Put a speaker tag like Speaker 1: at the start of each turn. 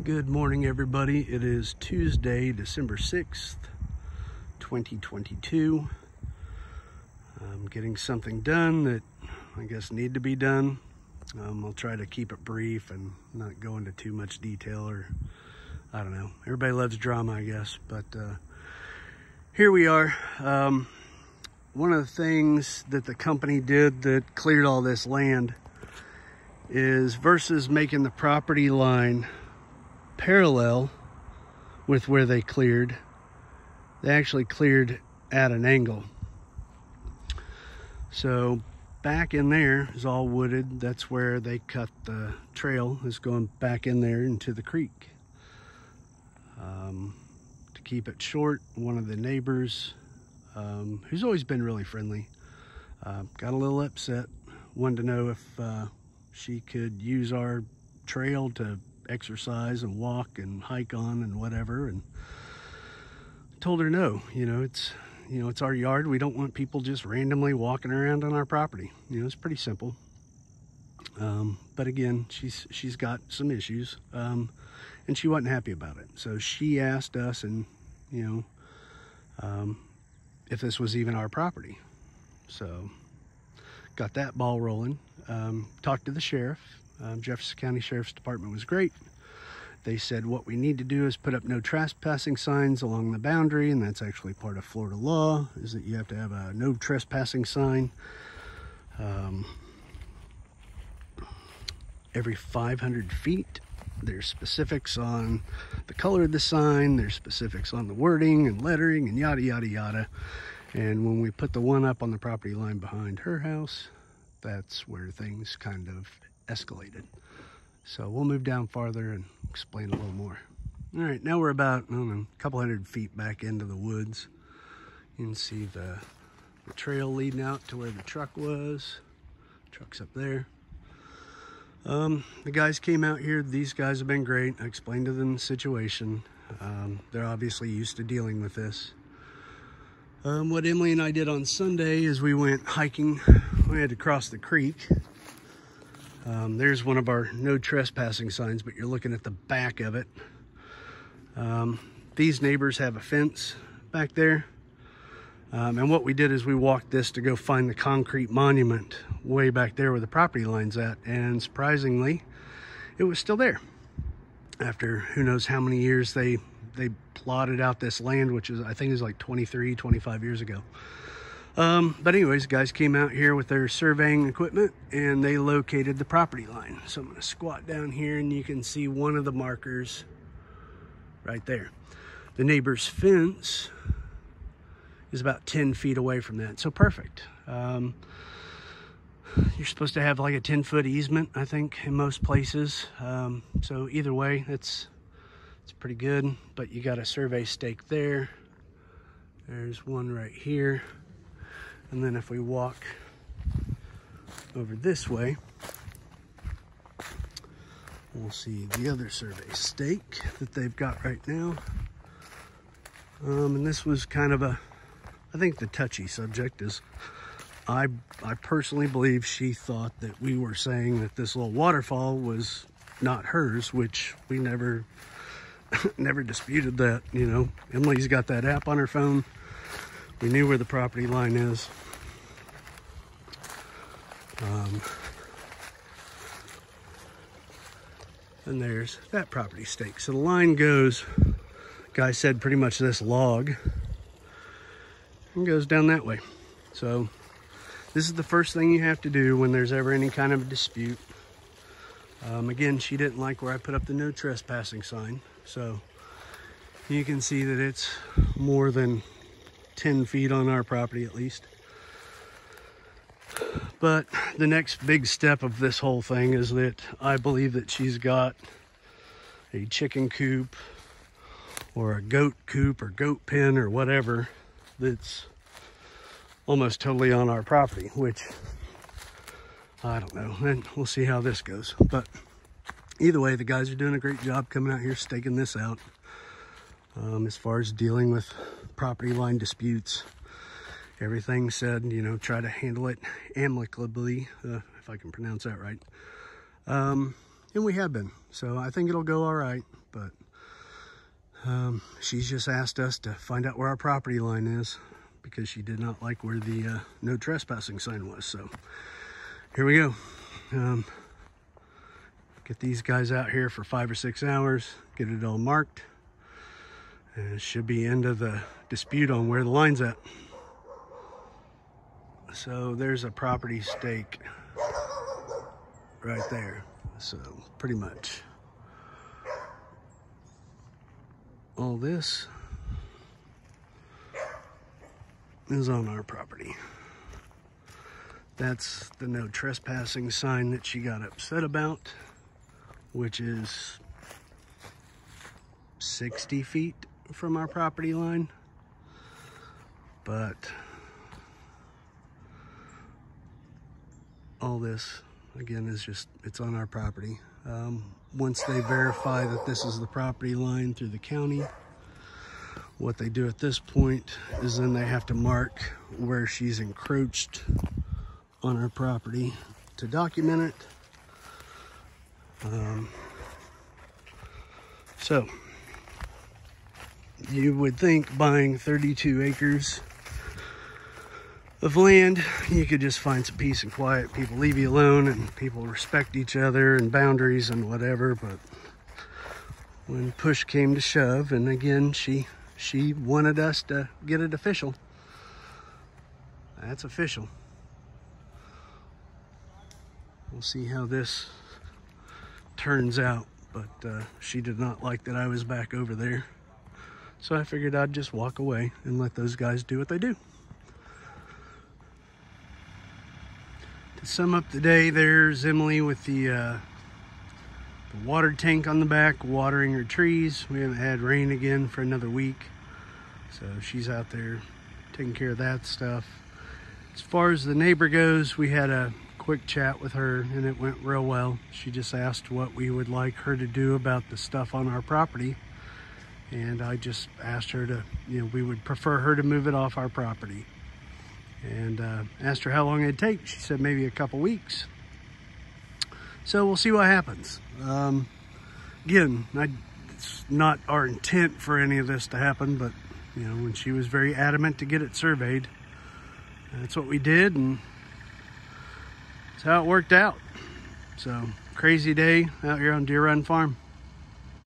Speaker 1: Good morning, everybody. It is Tuesday, December 6th, 2022. I'm getting something done that I guess need to be done. I'll try to keep it brief and not go into too much detail, or I don't know. Everybody loves drama, I guess, but here we are. One of the things that the company did that cleared all this land is, versus making the property line parallel with where they cleared, they actually cleared at an angle. So back in there is all wooded. That's where they cut the trail, is going back in there into the creek. To keep it short, one of the neighbors, who's always been really friendly, got a little upset, wanted to know if she could use our trail to exercise and walk and hike on and whatever, and told her no. It's our yard. We don't want people just randomly walking around on our property. It's pretty simple. But again, she's got some issues, and she wasn't happy about it. So she asked us, and if this was even our property. So got that ball rolling. Talked to the sheriff. Jefferson County Sheriff's Department was great. They said what we need to do is put up no trespassing signs along the boundary, and that's actually part of Florida law, is that you have to have a no trespassing sign every 500 feet. There's specifics on the color of the sign, there's specifics on the wording and lettering and yada yada yada. And when we put the one up on the property line behind her house, that's where things kind of escalated. So we'll move down farther and explain a little more. All right, now we're about, I don't know, a couple hundred feet back into the woods. You can see the trail leading out to where the truck was. Truck's up there. The guys came out here. These guys have been great. I explained to them the situation. They're obviously used to dealing with this. What Emily and I did on Sunday is we went hiking. We had to cross the creek. There's one of our no trespassing signs, but you're looking at the back of it. These neighbors have a fence back there. And what we did is we walked this to go find the concrete monument way back there where the property line's at. And surprisingly, it was still there. After who knows how many years they plotted out this land, which is, I think, is like 23, 25 years ago. But anyways, guys came out here with their surveying equipment and they located the property line. So I'm going to squat down here and you can see one of the markers right there. The neighbor's fence is about 10 feet away from that. So perfect. You're supposed to have like a 10-foot easement, I think, in most places. So either way, it's pretty good. But you got a survey stake there. There's one right here. And then if we walk over this way, we'll see the other survey stake that they've got right now. And this was kind of I think the touchy subject is, I personally believe she thought that we were saying that this little waterfall was not hers, which we never disputed that. Emily's got that app on her phone. We knew where the property line is. And there's that property stake. So the line goes, guy said, pretty much this log, and goes down that way. So this is the first thing you have to do when there's ever any kind of a dispute. Again, she didn't like where I put up the no trespassing sign. So you can see that it's more than 10 feet on our property at least. But the next big step of this whole thing is that I believe that she's got a chicken coop or a goat coop or goat pen or whatever that's almost totally on our property, which I don't know. And we'll see how this goes. But either way, the guys are doing a great job coming out here staking this out. As far as dealing with property line disputes, everything said, try to handle it amicably, if I can pronounce that right. And we have been. So I think it'll go all right. but she's just asked us to find out where our property line is because she did not like where the no trespassing sign was. So here we go. Get these guys out here for 5 or 6 hours, get it all marked, and it should be end of the dispute on where the line's at. So there's a property stake right there. So pretty much all this is on our property. That's the no trespassing sign that she got upset about, which is 60 feet from our property line. But all this, again, is just, it's on our property. Once they verify that this is the property line through the county, what they do at this point is then they have to mark where she's encroached on our property to document it. So you would think buying 32 acres of land, you could just find some peace and quiet. People leave you alone and people respect each other and boundaries and whatever. But when push came to shove, and again, she wanted us to get it official. That's official. We'll see how this turns out, but she did not like that I was back over there. So I figured I'd just walk away and let those guys do what they do. To sum up the day, there's Emily with the water tank on the back, watering her trees. We haven't had rain again for another week, so she's out there taking care of that stuff. As far as the neighbor goes, we had a quick chat with her and it went real well. She just asked what we would like her to do about the stuff on our property, and I just asked her to, we would prefer her to move it off our property, and asked her how long it'd take. She said maybe a couple weeks. So we'll see what happens. Again, it's not our intent for any of this to happen, but when she was very adamant to get it surveyed, that's what we did, and that's how it worked out. So crazy day out here on Deer Run Farm.